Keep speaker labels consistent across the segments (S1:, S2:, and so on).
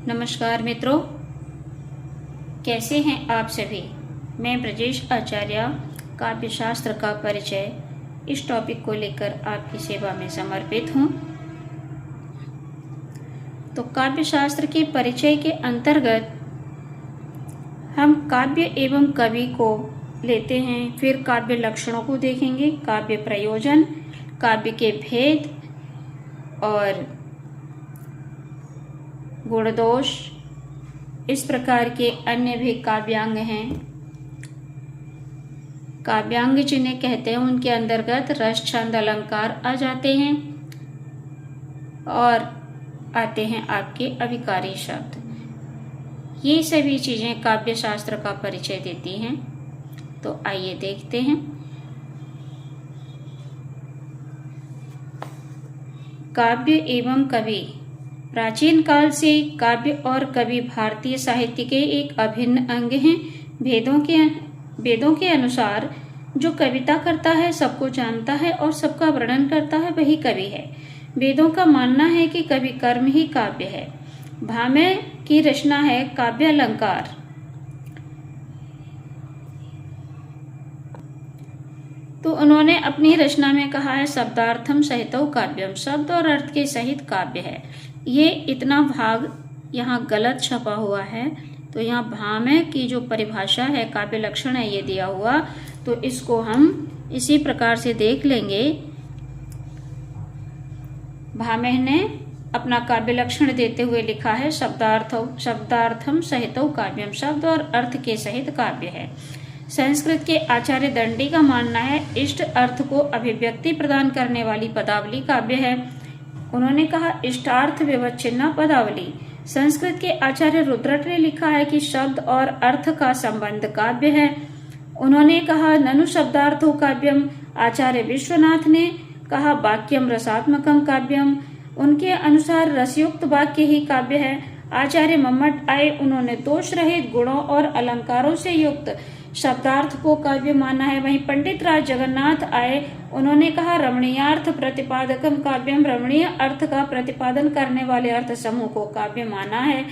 S1: नमस्कार मित्रों, कैसे हैं आप सभी। मैं ब्रजेश आचार्य काव्य शास्त्र का परिचय इस टॉपिक को लेकर आपकी सेवा में समर्पित हूँ। तो काव्य शास्त्र के परिचय के अंतर्गत हम काव्य एवं कवि को लेते हैं, फिर काव्य लक्षणों को देखेंगे, काव्य प्रयोजन, काव्य के भेद और गुण दोष, इस प्रकार के अन्य भी काव्यांग हैं। काव्यांग जिन्हें कहते हैं उनके अंतर्गत रस, छंद, अलंकार आ जाते हैं और आते हैं आपके अभिकारी शब्द। ये सभी चीजें काव्य शास्त्र का परिचय देती हैं। तो आइए देखते हैं। काव्य एवं कवि। प्राचीन काल से काव्य और कवि भारतीय साहित्य के एक अभिन्न अंग हैं। वेदों के अनुसार जो कविता करता है, सबको जानता है और सबका वर्णन करता है, वही कवि है। वेदों का मानना है कि कवि कर्म ही काव्य है। भामह की रचना है काव्य अलंकार। तो उन्होंने अपनी रचना में कहा है शब्दार्थम सहितो काव्यम, शब्द और अर्थ के सहित काव्य है। ये इतना भाग यहाँ गलत छपा हुआ है। तो यहाँ भामह की जो परिभाषा है, काव्य लक्षण है, ये दिया हुआ, तो इसको हम इसी प्रकार से देख लेंगे। भामह ने अपना काव्य लक्षण देते हुए लिखा है शब्दार्थम सहितो काव्यम, शब्द और अर्थ के सहित काव्य है। संस्कृत के आचार्य दंडी का मानना है इष्ट अर्थ को अभिव्यक्ति प्रदान करने वाली पदावली काव्य है। उन्होंने कहा इष्टार्थ विवच्छिन्ना पदावली। संस्कृत के आचार्य रुद्रट ने लिखा है कि शब्द और अर्थ का संबंध काव्य है। उन्होंने कहा ननु शब्दार्थो काव्यम। आचार्य विश्वनाथ ने कहा वाक्यम रसात्मकम काव्यम। उनके अनुसार रसयुक्त वाक्य ही काव्य है। आचार्य मम्मट आए, उन्होंने दोष रहित गुणों और अलंकारों से युक्त शब्दार्थ को काव्य माना है। वहीं पंडित राज जगन्नाथ आए, उन्होंने कहा रमणीयार्थ प्रतिपादकम काव्यम, रमणीय अर्थ का प्रतिपादन करने वाले अर्थ समूह को काव्य माना है।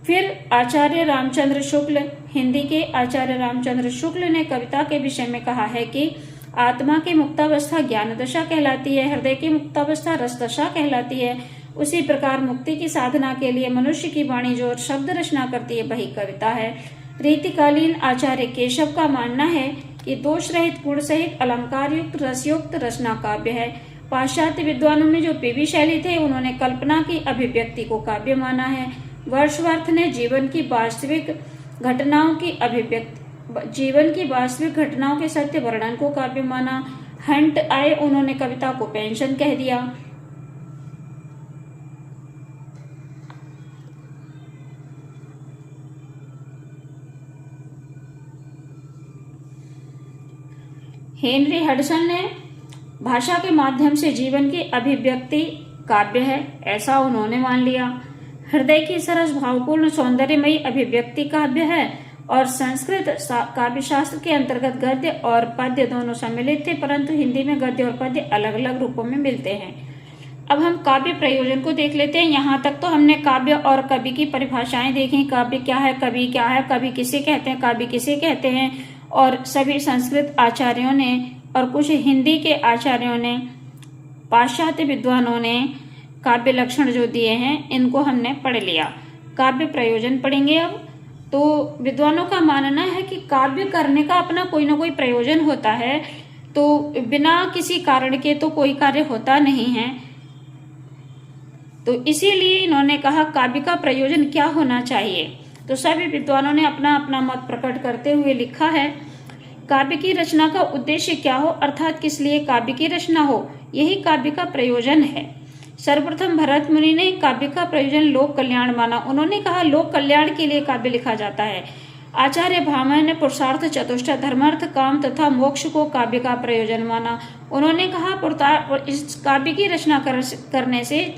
S1: फिर आचार्य रामचंद्र शुक्ल, हिंदी के आचार्य रामचंद्र शुक्ल ने कविता के विषय में कहा है कि आत्मा की मुक्तावस्था ज्ञान दशा कहलाती है, हृदय की मुक्तावस्था रस दशा कहलाती है। उसी प्रकार मुक्ति की साधना के लिए मनुष्य की वाणी जो शब्द रचना करती है, वही कविता है। रीतिकालीन आचार्य केशव का मानना है कि दोष रहित गुण सहित अलंकार युक्त रसयुक्त रचना काव्य है। पाश्चात्य विद्वानों में जो पीवी शैली थे, उन्होंने कल्पना की अभिव्यक्ति को काव्य माना है। वर्ड्सवर्थ ने जीवन की वास्तविक घटनाओं के सत्य वर्णन को काव्य माना। हंट आए, उन्होंने कविता को पेंशन कह दिया। हेनरी हडसन ने भाषा के माध्यम से जीवन की अभिव्यक्ति काव्य है, ऐसा उन्होंने मान लिया। हृदय की सरस भावपूर्ण सौंदर्यमयी अभिव्यक्ति काव्य है। और संस्कृत काव्य शास्त्र के अंतर्गत गद्य और पद्य दोनों सम्मिलित थे, परंतु हिंदी में गद्य और पद्य अलग अलग रूपों में मिलते हैं। अब हम काव्य प्रयोजन को देख लेते हैं। यहाँ तक तो हमने काव्य और कवि की परिभाषाएं देखी। काव्य क्या है, कवि क्या है, कवि किसे कहते हैं, काव्य किसे कहते हैं, और सभी संस्कृत आचार्यों ने और कुछ हिंदी के आचार्यों ने, पाश्चात्य विद्वानों ने काव्य लक्षण जो दिए हैं, इनको हमने पढ़ लिया। काव्य प्रयोजन पढ़ेंगे अब। तो विद्वानों का मानना है कि काव्य करने का अपना कोई ना कोई प्रयोजन होता है। तो बिना किसी कारण के तो कोई कार्य होता नहीं है। तो इसीलिए इन्होंने कहा काव्य का प्रयोजन क्या होना चाहिए। तो सभी विद्वानों ने अपना अपना मत प्रकट करते हुए लिखा है काव्य की रचना का उद्देश्य क्या हो, अर्थात किस लिए काव्य की रचना हो, यही काव्य का प्रयोजन है। सर्वप्रथम भरत मुनि ने काव्य का प्रयोजन लोक कल्याण माना। उन्होंने कहा लोक कल्याण के लिए काव्य लिखा जाता है। आचार्य भामह ने पुरुषार्थ चतुष्टय धर्मार्थ काम तथा मोक्ष को काव्य का प्रयोजन माना। उन्होंने कहा इस काव्य की रचना करने से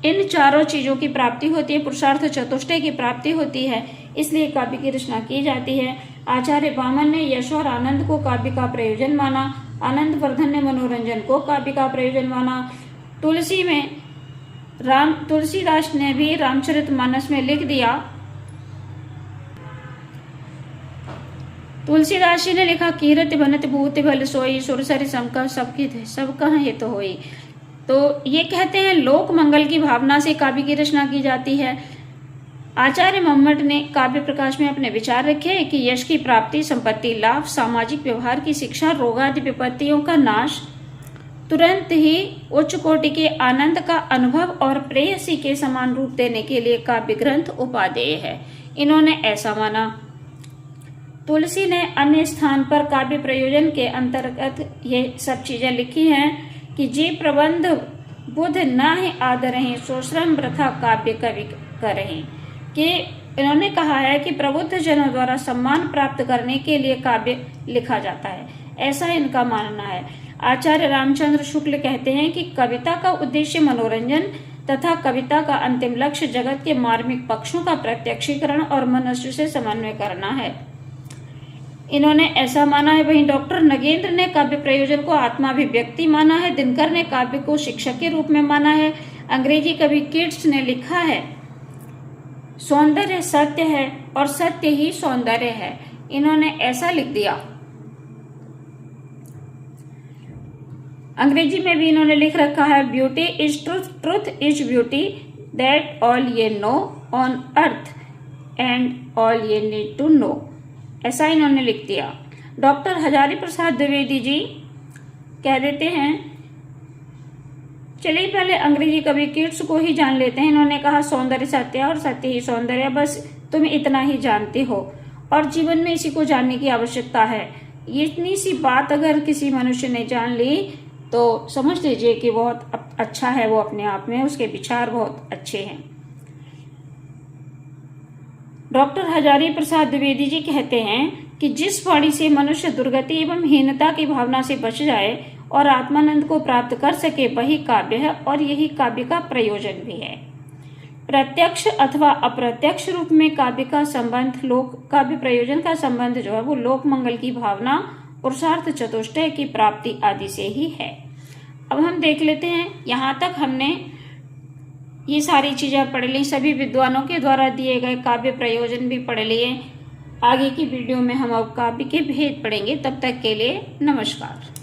S1: इन चारों चीजों की प्राप्ति होती है, पुरुषार्थ चतुष्टय की प्राप्ति होती है, इसलिए काव्य की रचना की जाती है। आचार्य वामन ने यश और आनंद को काव्य का प्रयोजन माना। आनंद वर्धन ने मनोरंजन को काव्य का प्रयोजन माना। तुलसी में तुलसीदास ने भी रामचरितमानस में लिख दिया। तुलसीदास जी ने लिखा, कीरति बनत भूति भल सोई, सुरसरि समका सबकी सब कहाँ हित होई। तो ये कहते हैं लोक मंगल की भावना से काव्य की रचना की जाती है। आचार्य मम्मट ने काव्य प्रकाश में अपने विचार रखे कि यश की प्राप्ति, संपत्ति लाभ, सामाजिक व्यवहार की शिक्षा, रोगादि विपत्तियों का नाश, तुरंत ही उच्च कोटि के आनंद का अनुभव और प्रेयसी के समान रूप देने के लिए काव्य ग्रंथ उपादेय है। इन्होंने ऐसा माना। तुलसी ने अन्य स्थान पर काव्य प्रयोजन के अंतर्गत ये सब चीजें लिखी हैं कि जे प्रबंध बुध ना ही आदरहि, सो श्रम वृथा काव्य कवि करहि। कि इन्होंने कहा है कि प्रबुद्ध जनों द्वारा सम्मान प्राप्त करने के लिए काव्य लिखा जाता है, ऐसा इनका मानना है। आचार्य रामचंद्र शुक्ल कहते हैं कि कविता का उद्देश्य मनोरंजन तथा कविता का अंतिम लक्ष्य जगत के मार्मिक पक्षों का प्रत्यक्षीकरण और मनुष्य से समन्वय करना है। इन्होंने ऐसा माना है। वहीं डॉक्टर नगेंद्र ने काव्य प्रयोजन को आत्माभिव्यक्ति माना है। दिनकर ने काव्य को शिक्षक के रूप में माना है। अंग्रेजी कवि किट्स ने लिखा है, सौंदर्य सत्य है और सत्य ही सौंदर्य है। इन्होंने ऐसा लिख दिया। अंग्रेजी में भी इन्होंने लिख रखा है, beauty is truth, truth is beauty, that all ye know on earth and all ye need to know. ऐसा इन्होंने लिख दिया। डॉक्टर हजारी प्रसाद द्विवेदी जी कह देते हैं, चलिए पहले अंग्रेजी कवि किट्स को ही जान लेते हैं। इन्होंने कहा, सौंदर्य सत्य और सत्य ही सौंदर्य, बस तुम इतना ही जानते हो और जीवन में इसी को जानने की आवश्यकता है। ये इतनी सी बात अगर किसी मनुष्य ने जान ली तो समझ लीजिए कि बहुत अच्छा है वो अपने आप में, उसके विचार बहुत अच्छे हैं। डॉक्टर हजारी प्रसाद द्विवेदी जी कहते हैं कि जिस वाणी से मनुष्य दुर्गति एवं हीनता की भावना से बच जाए और आत्मानंद को प्राप्त कर सके, वही काव्य है और यही काव्य का प्रयोजन भी है। प्रत्यक्ष अथवा अप्रत्यक्ष रूप में काव्य का संबंध, काव्य प्रयोजन का संबंध जो है वो लोक मंगल की भावना, पुरुषार्थ चतुष्टय की प्राप्ति आदि से ही है। अब हम देख लेते हैं, यहाँ तक हमने ये सारी चीजें पढ़ ली, सभी विद्वानों के द्वारा दिए गए काव्य प्रयोजन भी पढ़ लिए। आगे की वीडियो में हम अब काव्य के भेद पढ़ेंगे। तब तक के लिए नमस्कार।